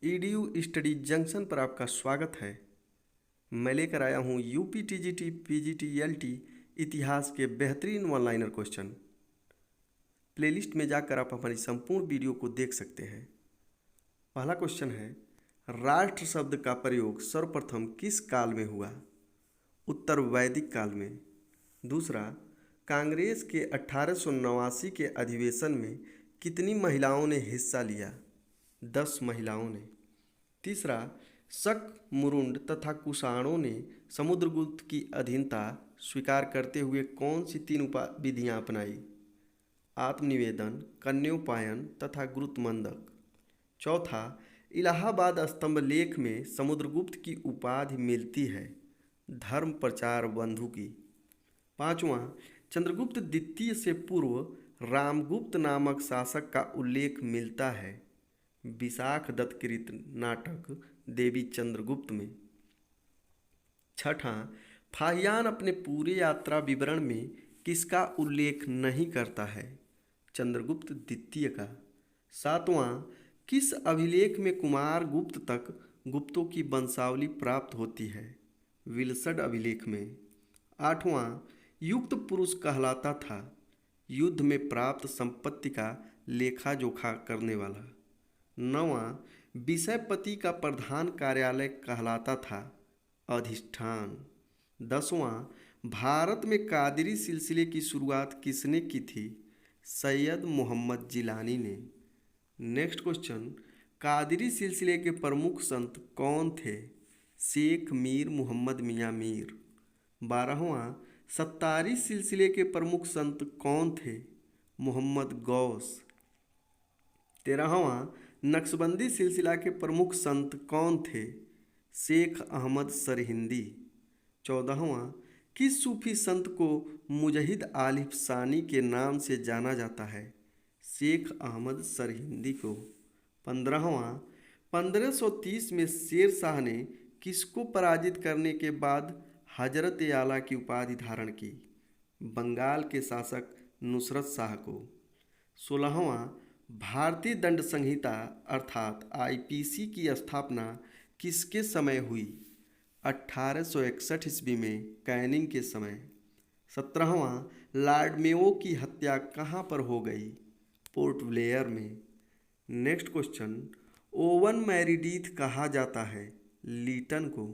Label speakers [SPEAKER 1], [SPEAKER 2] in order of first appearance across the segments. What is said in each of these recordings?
[SPEAKER 1] EDU study junction पर आपका स्वागत है। मैं लेकर आया हूँ यूपी टीजीटी पीजीटी एलटी इतिहास के बेहतरीन ऑनलाइनर क्वेश्चन। प्लेलिस्ट में जाकर आप हमारी संपूर्ण वीडियो को देख सकते हैं। पहला क्वेश्चन है, राष्ट्र शब्द का प्रयोग सर्वप्रथम किस काल में हुआ? उत्तर वैदिक काल में। दूसरा, कांग्रेस के 1889 के अधिवेशन में कितनी महिलाओं ने हिस्सा लिया? 10 महिलाओं ने। तीसरा, शक, मुरुंड तथा कुषाणों ने समुद्रगुप्त की अधीनता स्वीकार करते हुए कौन सी 3 विधियां अपनाई? आत्मनिवेदन, कन्योपायन तथा गुरुत्वमंदक। चौथा, इलाहाबाद स्तंभ लेख में समुद्रगुप्त की उपाधि मिलती है धर्म प्रचार बंधु की। पांचवां, चंद्रगुप्त द्वितीय से पूर्व रामगुप्त नामक शासक का उल्लेख मिलता है विशाख दत्तकृत नाटक देवी चंद्रगुप्त में। छठा, फाहियान अपने पूरे यात्रा विवरण में किसका उल्लेख नहीं करता है? चंद्रगुप्त द्वितीय का। सातवां, किस अभिलेख में कुमार गुप्त तक गुप्तों की वंशावली प्राप्त होती है? विलसड अभिलेख में। आठवां, युक्त पुरुष कहलाता था युद्ध में प्राप्त संपत्ति का लेखा जोखा करने वाला। नवां, विषयपति का प्रधान कार्यालय कहलाता था अधिष्ठान। 10वां, भारत में कादरी सिलसिले की शुरुआत किसने की थी? सैयद मोहम्मद जिलानी ने। नेक्स्ट क्वेश्चन, कादरी सिलसिले के प्रमुख संत कौन थे? शेख मीर मोहम्मद मियाँ मीर। 12वां, सत्तारी सिलसिले के प्रमुख संत कौन थे? मोहम्मद गौस। 13वां, नक्शबंदी सिलसिला के प्रमुख संत कौन थे? शेख अहमद सरहिंदी। 14वां, किस सूफी संत को मुजहिद आलिफ सानी के नाम से जाना जाता है? शेख अहमद सरहिंदी को। 15वां, 1530 में शेर शाह ने किसको पराजित करने के बाद हजरत आला की उपाधि धारण की? बंगाल के शासक नुसरत शाह को। 16वां, भारतीय दंड संहिता अर्थात आईपीसी की स्थापना किसके समय हुई? 1861 ईस्वी में कैनिंग के समय। 17वां, लॉर्ड मेयो की हत्या कहाँ पर हो गई? पोर्ट ब्लेयर में। नेक्स्ट क्वेश्चन, ओवन मेरिडीथ कहा जाता है लीटन को।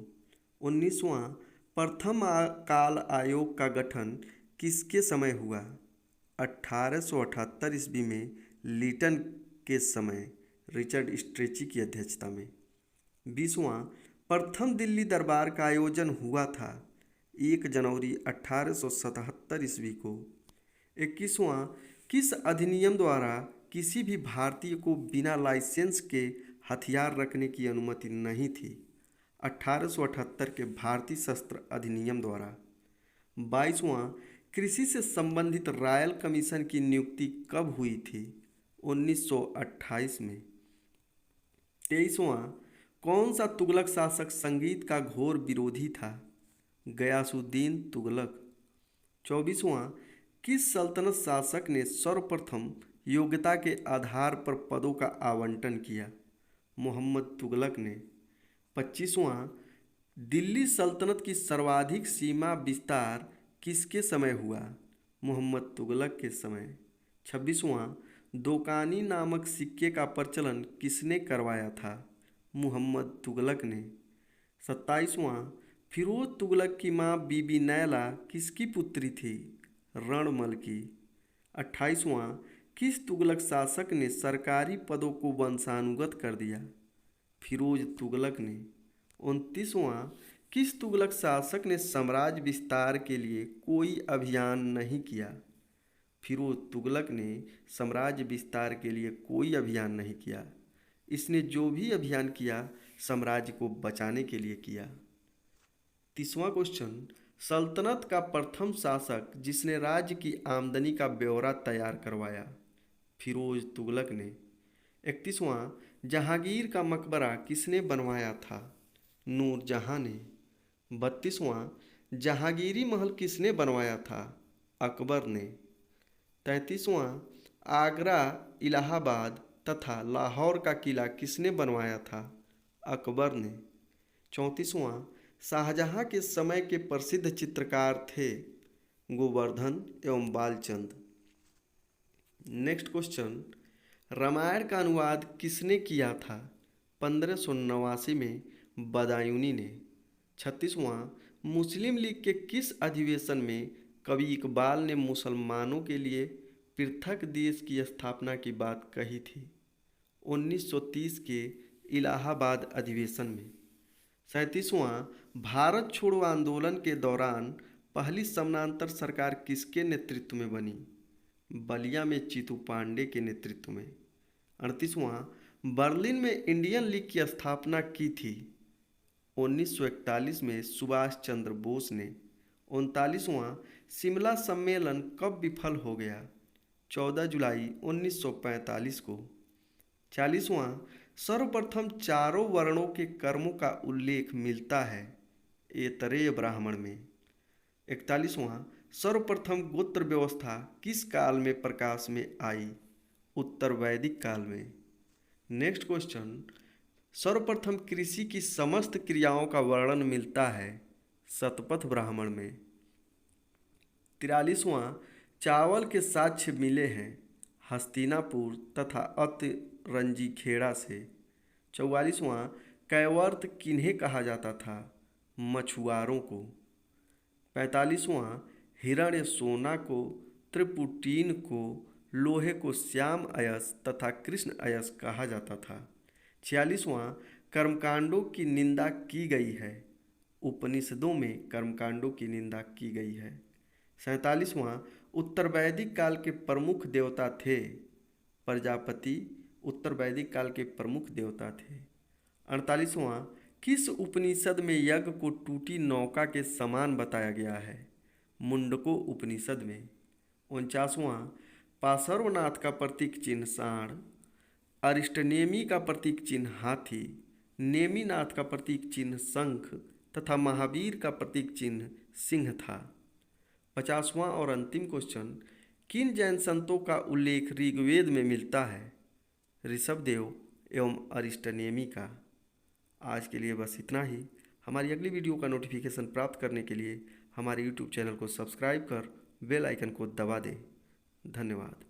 [SPEAKER 1] 19वां, प्रथम काल आयोग का गठन किसके समय हुआ? 1878 ईस्वी में लीटन के समय रिचर्ड स्ट्रेची की अध्यक्षता में। 20वां, प्रथम दिल्ली दरबार का आयोजन हुआ था 1 जनवरी 1877 ईस्वी को। 21वां, किस अधिनियम द्वारा किसी भी भारतीय को बिना लाइसेंस के हथियार रखने की अनुमति नहीं थी? 1878 के भारतीय शस्त्र अधिनियम द्वारा। 22वां, कृषि से संबंधित रॉयल कमीशन की नियुक्ति कब हुई थी? 1928 में। 23वां, कौन सा तुगलक शासक संगीत का घोर विरोधी था? गयासुद्दीन तुगलक। 24वां, किस सल्तनत शासक ने सर्वप्रथम योग्यता के आधार पर पदों का आवंटन किया? मोहम्मद तुगलक ने। 25वां, दिल्ली सल्तनत की सर्वाधिक सीमा विस्तार किसके समय हुआ? मोहम्मद तुगलक के समय। 26वां, दोकानी नामक सिक्के का प्रचलन किसने करवाया था? मोहम्मद तुगलक ने। 27वां, फिरोज तुगलक की मां बीबी नैला किसकी पुत्री थी? रणमल की। 28वां, किस तुगलक शासक ने सरकारी पदों को वंशानुगत कर दिया? फिरोज तुगलक ने। 29वां, किस तुगलक शासक ने साम्राज्य विस्तार के लिए कोई अभियान नहीं किया? फिरोज तुगलक ने साम्राज्य विस्तार के लिए कोई अभियान नहीं किया। इसने जो भी अभियान किया साम्राज्य को बचाने के लिए किया। 30वां क्वेश्चन, सल्तनत का प्रथम शासक जिसने राज्य की आमदनी का ब्यौरा तैयार करवाया? फिरोज तुगलक ने। 31वां, जहांगीर का मकबरा किसने बनवाया था? नूरजहां ने। 32वां, जहांगीरी महल किसने बनवाया था? अकबर ने। 33वां, आगरा, इलाहाबाद तथा लाहौर का किला किसने बनवाया था? अकबर ने। 34वां, शाहजहां के समय के प्रसिद्ध चित्रकार थे गोवर्धन एवं बालचंद। नेक्स्ट क्वेश्चन, रामायण का अनुवाद किसने किया था? 1589 में बदायूनी ने। 36वां, मुस्लिम लीग के किस अधिवेशन में कवि इकबाल ने मुसलमानों के लिए पृथक देश की स्थापना की बात कही थी? 1930 के इलाहाबाद अधिवेशन में। 37वां, भारत छोड़ो आंदोलन के दौरान पहली समानांतर सरकार किसके नेतृत्व में बनी? बलिया में चीतू पांडे के नेतृत्व में। 38वां, बर्लिन में इंडियन लीग की स्थापना की थी? 1941 में सुभाष चंद्र बोस ने। 39वां, शिमला सम्मेलन कब विफल हो गया? 14 जुलाई 1945 को। 40वां, सर्वप्रथम चारों वर्णों के कर्मों का उल्लेख मिलता है ऐतरेय ब्राह्मण में। 41वां, सर्वप्रथम गोत्र व्यवस्था किस काल में प्रकाश में आई? उत्तर वैदिक काल में। नेक्स्ट क्वेश्चन, सर्वप्रथम कृषि की समस्त क्रियाओं का वर्णन मिलता है शतपथ ब्राह्मण में। 43वां, चावल के साक्ष्य मिले हैं हस्तिनापुर तथा अतरंजी खेड़ा से। 44वां, कैवर्त किन्हें कहा जाता था? मछुआरों को। 45वां, हिरण्य सोना को, त्रिपुटीन को, लोहे को श्याम अयस तथा कृष्ण अयस कहा जाता था। 46वां, कर्मकांडों की निंदा की गई है उपनिषदों में कर्मकांडों की निंदा की गई है। 47वां, उत्तर वैदिक काल के प्रमुख देवता थे प्रजापति, उत्तर वैदिक काल के प्रमुख देवता थे। 48वां, किस उपनिषद में यज्ञ को टूटी नौका के समान बताया गया है? मुंडको उपनिषद में। 49वां, पार्श्वनाथ का प्रतीक चिन्ह सांड, अरिष्टनेमी का प्रतीक चिन्ह हाथी, नेमिनाथ का प्रतीक चिन्ह शंख तथा महावीर का प्रतीक चिन्ह सिंह था। 50वां और अंतिम क्वेश्चन, किन जैन संतों का उल्लेख ऋग्वेद में मिलता है? ऋषभदेव एवं अरिष्टनेमी का। आज के लिए बस इतना ही। हमारी अगली वीडियो का नोटिफिकेशन प्राप्त करने के लिए हमारे यूट्यूब चैनल को सब्सक्राइब कर बेल आइकन को दबा दें। धन्यवाद।